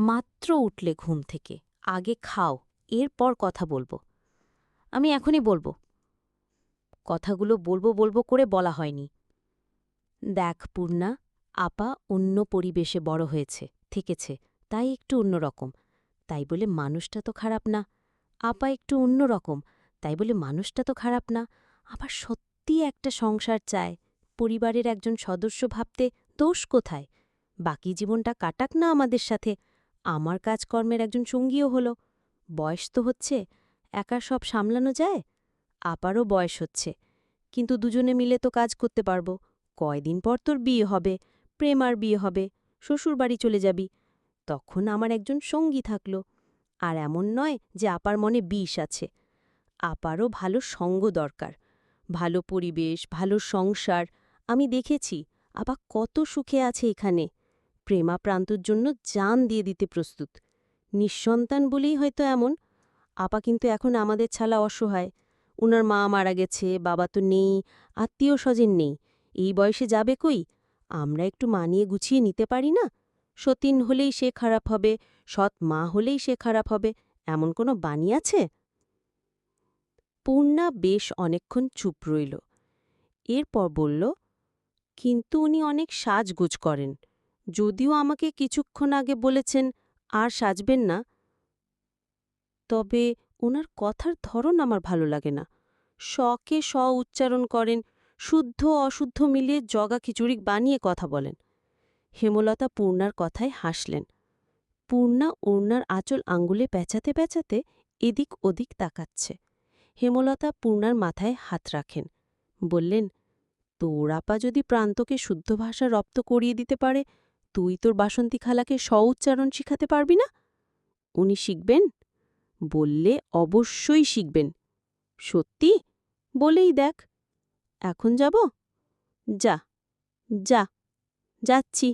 মাত্র উঠলে ঘুম থেকে, আগে খাও, এরপর কথা বলবো। আমি এখনই বলবো। কথাগুলো বলবো বলবো করে বলা হয়নি। দেখ পূর্ণা, আপা অন্য পরিবেশে বড় হয়েছে, থেকেছে, তাই একটু অন্যরকম। তাই বলে মানুষটা তো খারাপ না। আপা একটু অন্যরকম, তাই বলে মানুষটা তো খারাপ না। আবার সত্যি একটা সংসার চায়, পরিবারের একজন সদস্য ভাবতে দোষ কোথায়? বাকি জীবনটা কাটাক না আমাদের সাথে, আমার কাজকর্মের একজন সঙ্গীও হল। বয়স তো হচ্ছে, একা সব সামলানো যায়। আপারও বয়স হচ্ছে, কিন্তু দুজনে মিলে তো কাজ করতে পারব। কয়দিন পর তোর বিয়ে হবে, প্রেম আর বিয়ে হবে, শ্বশুরবাড়ি চলে যাবি, তখন আমার একজন সঙ্গী থাকল। আর এমন নয় যে আপার মনে বিষ আছে। আপারও ভালো সঙ্গ দরকার, ভালো পরিবেশ, ভালো সংসার। আমি দেখেছি আপা কত সুখে আছে এখানে, প্রেমাপ্রান্তর জন্য জান দিয়ে দিতে প্রস্তুত। নিঃসন্তান বলেই হয়তো এমন। আপা কিন্তু এখন আমাদের ছাড়া অসহায়। উনার মা মারা গেছে, বাবা তো নেই, আত্মীয় স্বজন নেই। এই বয়সে যাবে কই? আমরা একটু মানিয়ে গুছিয়ে নিতে পারি না? সতীন হলেই সে খারাপ হবে, সৎ মা হলেই সে খারাপ হবে, এমন কোনো বাণী আছে? পূর্ণা বেশ অনেকক্ষণ চুপ রইল। এরপর বলল, কিন্তু উনি অনেক সাজগোজ করেন। যদিও আমাকে কিছুক্ষণ আগে বলেছেন আর সাজবেন না, তবে ওনার কথার ধরন আমার ভালো লাগে না। শকে স উচ্চারণ করেন, শুদ্ধ অশুদ্ধ মিলিয়ে জগা খিচুড়ি বানিয়ে কথা বলেন। হেমলতা পূর্ণার কথায় হাসলেন। পূর্ণা ওড়নার আঁচল আঙ্গুলে পেঁচাতে পেঁচাতে এদিক ওদিক তাকাচ্ছে। হেমলতা পূর্ণার মাথায় হাত রাখেন, বললেন, তোর আপা যদি প্রান্তকে শুদ্ধ ভাষা রপ্ত করিয়ে দিতে পারে, তুই তোর বাসন্তী খালাকে স উচ্চারণ শিখাতে পারবি না? উনি শিখবেন? বললে অবশ্যই শিখবেন। সত্যি? বলেই দেখ। এখন যাব? যা, যা, যাচ্ছি।